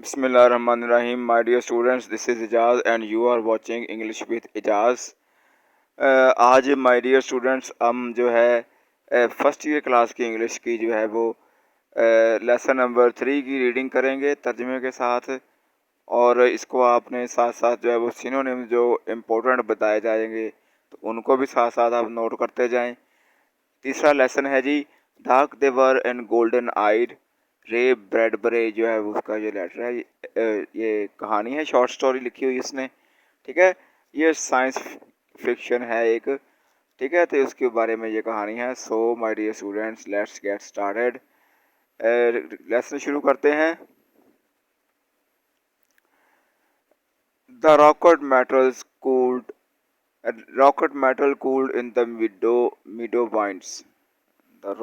Bismillahirrahmanirrahim. My dear students, this is Ijaz and you are watching English with Ijaz. आज my dear students हम जो है first year class की English की जो है वो लेसन नंबर 3 की रीडिंग करेंगे तर्जमे के साथ, और इसको आपने साथ साथ जो है वो सिनोनिम जो इम्पोर्टेंट बताए जाएंगे तो उनको भी साथ साथ आप नोट करते जाएं। तीसरा लेसन है जी, डार्क देवर एंड गोल्डन आइड, रे ब्रैडबरे जो है उसका ये लेटर है, ये कहानी है, शॉर्ट स्टोरी लिखी हुई इसने। ठीक है, ये साइंस फिक्शन है एक। ठीक है, तो उसके बारे में ये कहानी है। So my dear students, let's get started. Lesson शुरू करते हैं। The rocket metal cooled in the meadow vines. The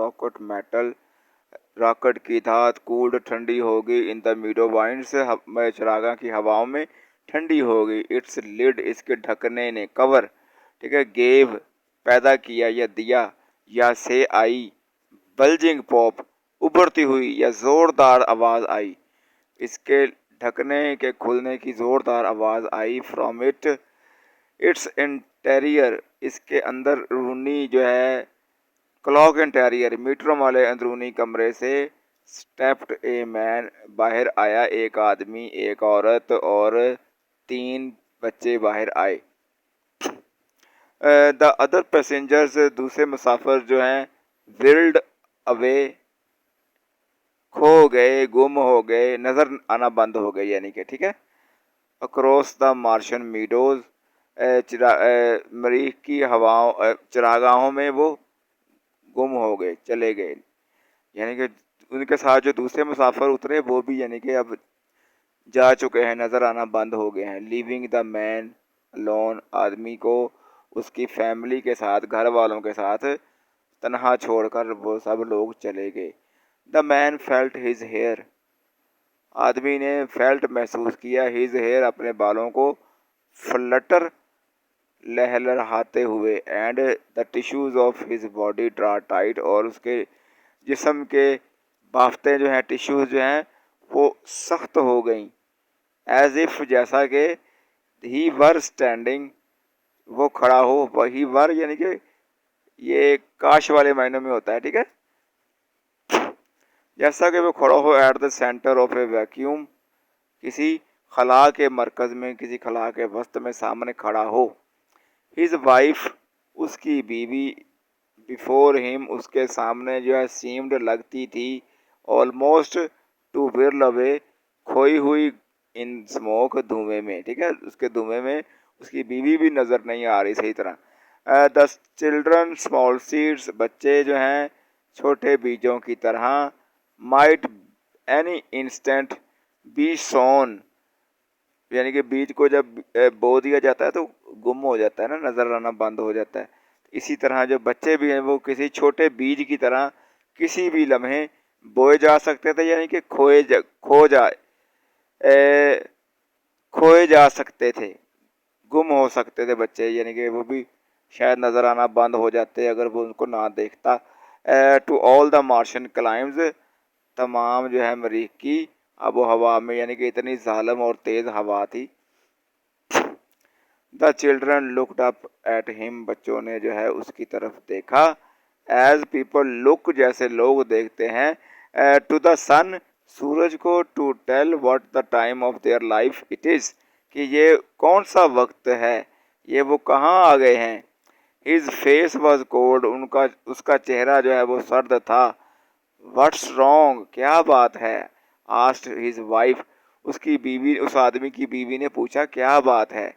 rocket की धात कूल्ड ठंडी होगी इन द मीडो वाइंड्स चरागा की हवाओं में ठंडी होगी। इट्स लिड इसके ढकने ने, कवर। ठीक है, गेव पैदा किया या दिया, या से आई, बल्जिंग पॉप उभरती हुई या जोरदार आवाज आई, इसके ढकने के खुलने की जोरदार आवाज आई। फ्रॉम इट्स इंटेरियर इसके अंदर रूनी जो है, क्लॉक इंटेरियर मीटरों वाले अंदरूनी कमरे से, स्टेप्ड ए मैन बाहर आया एक आदमी, एक औरत और 3 बच्चे बाहर आए। द अदर पैसेंजर्स दूसरे मुसाफिर जो हैं, विल्ड अवे खो गए, गुम हो गए, नजर आना बंद हो गए, यानी कि ठीक है। अक्रॉस द मार्शन मीडोज मरीख की हवाओं चरागाहों में वो गुम हो गए, चले गए, यानी कि उनके साथ जो दूसरे मुसाफिर उतरे वो भी यानी कि अब जा चुके हैं, नज़र आना बंद हो गए हैं। लिविंग द मैन अलोन आदमी को उसकी फैमिली के साथ, घर वालों के साथ तन्हा छोड़कर वो सब लोग चले गए। The man felt his hair आदमी ने फेल्ट महसूस किया, हिज हेयर अपने बालों को, फ्लटर लहलहाते हुए, and the tissues of his body draw tight और उसके जिस्म के बाफ्तें जो हैं, टिश्यूज जो हैं वो सख्त हो गई। एज इफ जैसा कि ही वर स्टैंडिंग वो खड़ा हो, वही वर यानी कि ये काश वाले मायनों में होता है। ठीक है, जैसा कि वो खड़ा हो at the centre of A vacuum किसी खला के मरकज में, किसी खला के वस्त में सामने खड़ा हो। हिज वाइफ उसकी बीवी, बिफोर हिम उसके सामने जो है, सीम्ड लगती थी, ऑलमोस्ट टू विरल अवे खोई हुई इन स्मोक धुएं में। ठीक है, उसके धुएं में उसकी बीवी भी नज़र नहीं आ रही सही तरह। द चिल्ड्रन स्मॉल सीड्स बच्चे जो हैं छोटे बीजों की तरह, माइट एनी इंस्टेंट बी सोन यानी कि बीज को जब बो दिया जाता है तो गुम हो जाता है ना, नज़र आना बंद हो जाता है। इसी तरह जो बच्चे भी हैं वो किसी छोटे बीज की तरह किसी भी लम्हे बोए जा सकते थे, यानी कि खोए जा सकते थे, गुम हो सकते थे बच्चे, यानी कि वो भी शायद नज़र आना बंद हो जाते अगर वो उनको ना देखता। टू ऑल द मार्शन क्लाइम्स तमाम जो है मरीख की आबो हवा में, यानी कि इतनी जालम और तेज़ हवा थी। The children looked up at him बच्चों ने जो है उसकी तरफ देखा। एज पीपल लुक जैसे लोग देखते हैं, टू द सन सूरज को, to tell what the time of their life it is कि ये कौन सा वक्त है, ये वो कहाँ आ गए हैं। हिज फेस वॉज कोल्ड उसका चेहरा जो है वो सर्द था। व्हाट्स रॉन्ग क्या बात है, आस्क्ड हिज वाइफ उसकी बीवी, उस आदमी की बीवी ने पूछा क्या बात है।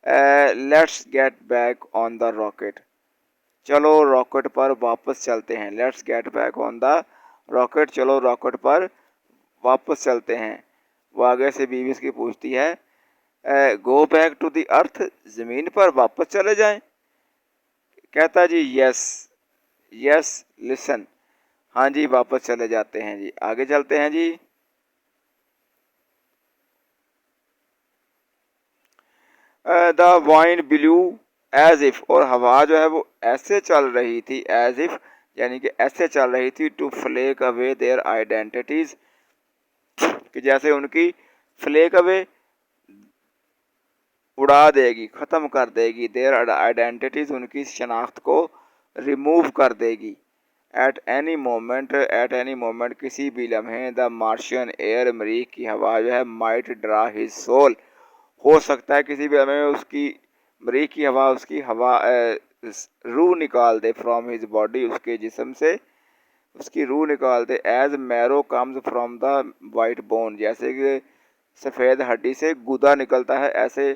Let's get back on the rocket चलो रॉकेट पर वापस चलते हैं। Let's get back on the rocket चलो रॉकेट पर वापस चलते हैं। वो आगे से बीवी उसकी पूछती है, go back to the earth ज़मीन पर वापस चले जाएं। कहता जी यस यस लिसन, हाँ जी वापस चले जाते हैं जी, आगे चलते हैं जी। The wind blew as if और हवा जो है वो ऐसे चल रही थी, एज इफ यानी कि ऐसे चल रही थी, to flake away their identities कि जैसे उनकी फ्लेक अवे उड़ा देगी, ख़त्म कर देगी। देयर आइडेंटिटीज उनकी शनाख्त को रिमूव कर देगी। एट एनी मोमेंट किसी भी लम्हे द मार्शियन एयर मरीख की हवा जो है माइट ड्रा हिज सोल, हो सकता है किसी भी लम्हे में उसकी मरीख की हवा उसकी हवा रूह निकाल दे फ्रॉम हिज बॉडी, उसके जिस्म से उसकी रूह निकाल दे। As marrow comes from the white bone, जैसे कि सफ़ेद हड्डी से गुदा निकलता है, ऐसे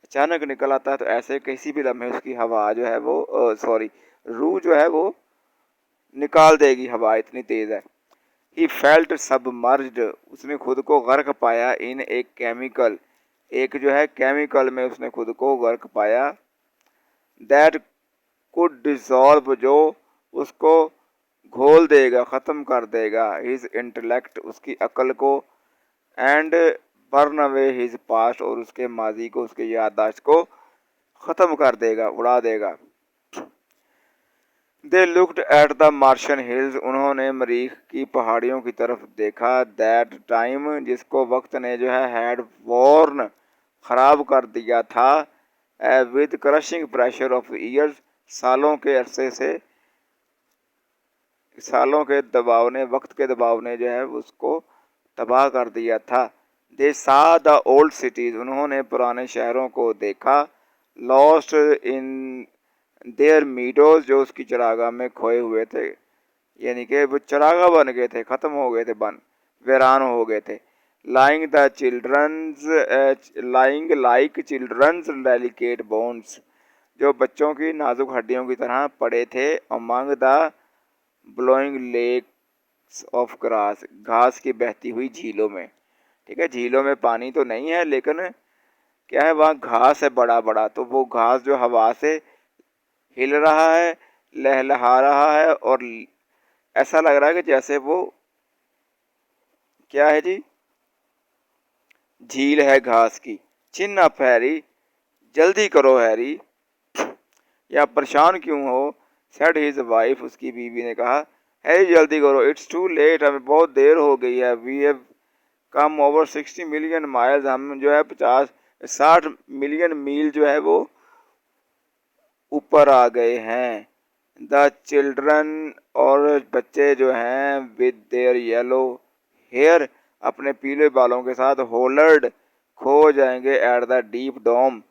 अचानक निकल आता है, तो ऐसे किसी भी लम्हे उसकी हवा जो है वो रूह जो है वो निकाल देगी, हवा इतनी तेज़ है। ही फेल्ट सबमर्ज्ड, उसने खुद को गर्क पाया। इन एक केमिकल, एक जो है केमिकल में उसने खुद को गर्क पाया। दैट कुड डिसॉल्व, जो उसको घोल देगा, ख़त्म कर देगा। हिज इंटेलेक्ट, उसकी अकल को। And burn away his past, और उसके माजी को, उसके याददाश्त को ख़त्म कर देगा, उड़ा देगा। They looked at the Martian hills, उन्होंने मरीख की पहाड़ियों की तरफ देखा। दैट टाइम, जिसको वक्त ने जो है हैड वॉर्न, ख़राब कर दिया था। With crushing pressure of years, सालों के अरसे से, सालों के दबाव ने, वक्त के दबाव ने जो है उसको तबाह कर दिया था। दे सा द ओल्ड सिटीज़, उन्होंने पुराने शहरों को देखा। लॉस्ट इन देयर मीडोज, जो उसकी चरागाह में खोए हुए थे, यानी कि वो चरागाह बन गए थे, ख़त्म हो गए थे, वीरान हो गए थे। Lying the children's, lying like children's delicate bones, जो बच्चों की नाजुक हड्डियों की तरह पड़े थे। Among the blowing lakes of grass, घास की बहती हुई झीलों में। ठीक है, झीलों में पानी तो नहीं है, लेकिन क्या है, वहाँ घास है बड़ा बड़ा, तो वो घास जो हवा से हिल रहा है, लहलहा रहा है, और ऐसा लग रहा है कि जैसे वो क्या है जी, झील है घास की। चिन अप हैरी, जल्दी करो हैरी, या परेशान क्यों हो। सेड हिज वाइफ, उसकी बीवी ने कहा, हैरी जल्दी करो, इट्स टू लेट, हमें बहुत देर हो गई है। We have come over 60 million miles, हम जो है 60 मिलियन मील जो है वो ऊपर आ गए हैं। द चिल्ड्रन, और बच्चे जो हैं, विद देयर येलो हेयर, अपने पीले बालों के साथ, होलर्ड, खो जाएंगे एट द डीप डोम,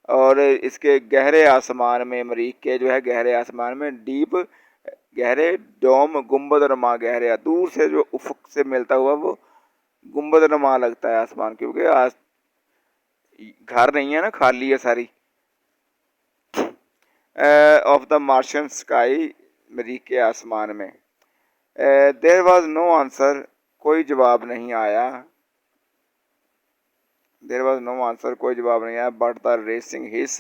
और इसके गहरे आसमान में, मरीख के जो है गहरे आसमान में, डीप गहरे, डोम गुंबद नुमा गहरे, दूर से जो उफक से मिलता हुआ वो गुंबद नुमा लगता है आसमान, क्योंकि घर नहीं है ना, खाली है सारी। ऑफ द मार्शियन स्काई, मरीख के आसमान में। देयर वॉज नो आंसर, कोई जवाब नहीं आया। देयर वॉज नो आंसर, कोई जवाब नहीं आया। But the racing his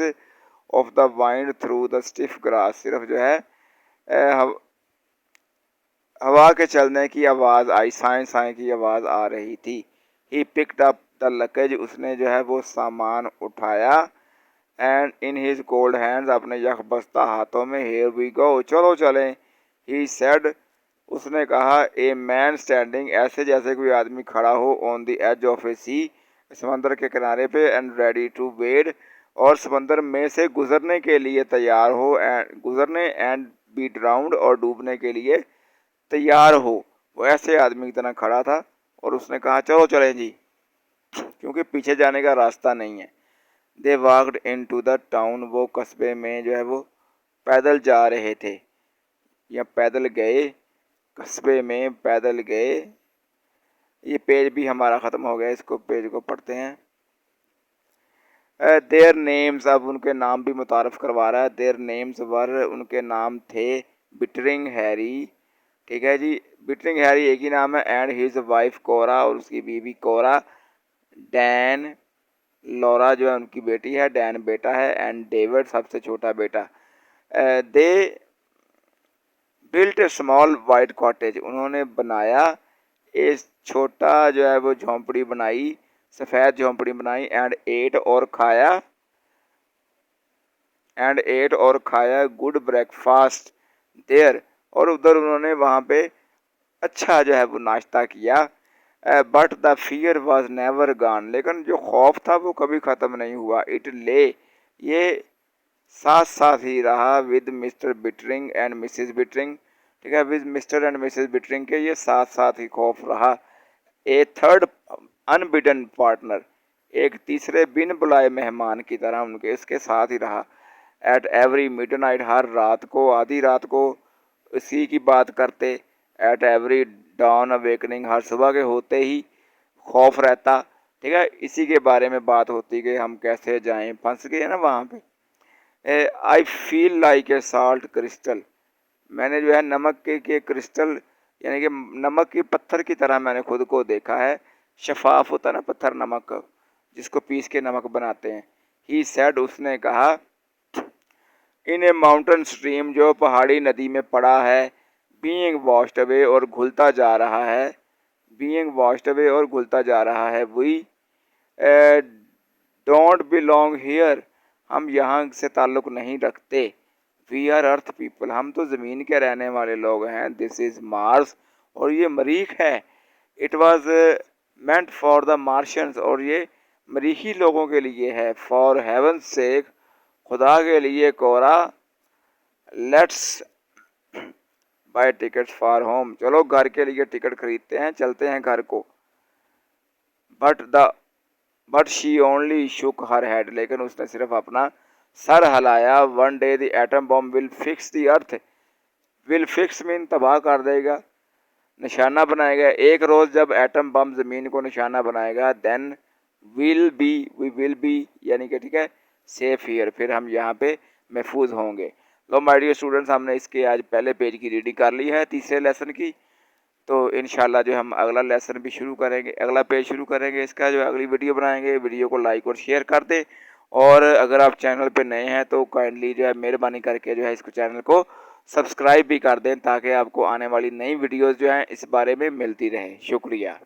of the wind through the stiff grass, सिर्फ जो है हवा के चलने की आवाज़ आई, साएं साएं की आवाज़ आ रही थी। He picked up the luggage, उसने जो है वो सामान उठाया। And in his cold hands, अपने यख बस्ता हाथों में। हेयर वी गो, चलो चलें। ही सेड, उसने कहा। ए मैन स्टैंडिंग, ऐसे जैसे कोई आदमी खड़ा हो। ऑन द एज ऑफ ए सी, समंदर के किनारे पे। एंड रेडी टू वेड, और समंदर में से गुजरने के लिए तैयार हो। एंड गुजरने, एंड बी ड्राउंड, और डूबने के लिए तैयार हो। वो ऐसे आदमी की तरह खड़ा था, और उसने कहा चलो चलें जी, क्योंकि पीछे जाने का रास्ता नहीं है। They walked into the town, वो कस्बे में जो है वो पैदल जा रहे थे, या पैदल गए, कस्बे में पैदल गए। ये पेज भी हमारा ख़त्म हो गया, इसको पेज को पढ़ते हैं। देयर नेम्स, अब उनके नाम भी मुतारफ़ करवा रहा है। देयर नेम्स वर, उनके नाम थे। बिटरिंग हैरी, ठीक है जी, बिटरिंग हैरी एक ही नाम है। एंड हिज वाइफ कोरा, और उसकी बीवी कोरा। डैन, लॉरा जो है उनकी बेटी है, डैन बेटा है। एंड डेविड सबसे छोटा बेटा। They built A small white cottage, उन्होंने बनाया एक छोटा जो है वो झोंपड़ी बनाई, सफ़ेद झोंपड़ी बनाई। एंड एट, और खाया। एंड एट, और खाया। गुड ब्रेकफास्ट देयर, और उधर उन्होंने वहाँ पे अच्छा जो है वो नाश्ता किया। But the fear was never gone, लेकिन जो खौफ था वो कभी ख़त्म नहीं हुआ। इट ले, ये साथ साथ ही रहा with mister bettering and Mrs bettering, ठीक है, with mister and Mrs bettering के ये साथ साथ ही खौफ रहा। ए थर्ड अनबिडन पार्टनर, एक तीसरे बिन बुलाए मेहमान की तरह उनके इसके साथ ही रहा। एट एवरी मिडनाइट, हर रात को, आधी रात को इसी की बात करते। एट एवरी डॉन अवेकनिंग, हर सुबह के होते ही खौफ रहता, ठीक है, इसी के बारे में बात होती कि हम कैसे जाएं, फंस गए ना वहाँ पे। I feel like a salt crystal, मैंने जो है नमक के क्रिस्टल यानी कि नमक के पत्थर की तरह मैंने खुद को देखा है। शफाफ होता है ना पत्थर, नमक जिसको पीस के नमक बनाते हैं। ही सेड, उसने कहा, इन ए माउंटेन स्ट्रीम, जो पहाड़ी नदी में पड़ा है, बीइंग वॉश्ड अवे, और घुलता जा रहा है, बीइंग वॉश्ड अवे, और घुलता जा रहा है। वी डोंट बिलोंग हियर, हम यहाँ से ताल्लुक़ नहीं रखते। वी आर अर्थ पीपल, हम तो ज़मीन के रहने वाले लोग हैं। दिस इज़ मार्स, और ये मरीख है। It was meant for the Martians, और ये मरीखी लोगों के लिए है। फॉर हेवन सेक, खुदा के लिए कोरा। Let's buy tickets for home, चलो घर के लिए टिकट खरीदते हैं, चलते हैं घर को। But she only shook her head, लेकिन उसने सिर्फ अपना सर हलाया। One day the atom bomb will fix the earth, will fix mean तबाह कर देगा, निशाना बनाएगा। एक रोज़ जब एटम बम ज़मीन को निशाना बनाएगा, देन वी विल बी, यानी कि ठीक है, सेफ हियर, फिर हम यहाँ पे महफूज होंगे। लो माय डियर स्टूडेंट्स, हमने इसके आज पहले पेज की रीडिंग कर ली है तीसरे लेसन की। तो इंशाल्लाह जो हम अगला लेसन भी शुरू करेंगे, अगला पेज शुरू करेंगे इसका, जो अगली वीडियो बनाएंगे। वीडियो को लाइक और शेयर कर दें, और अगर आप चैनल पे नए हैं तो काइंडली जो है मेहरबानी करके जो है इसको चैनल को सब्सक्राइब भी कर दें, ताकि आपको आने वाली नई वीडियोस जो हैं इस बारे में मिलती रहें। शुक्रिया।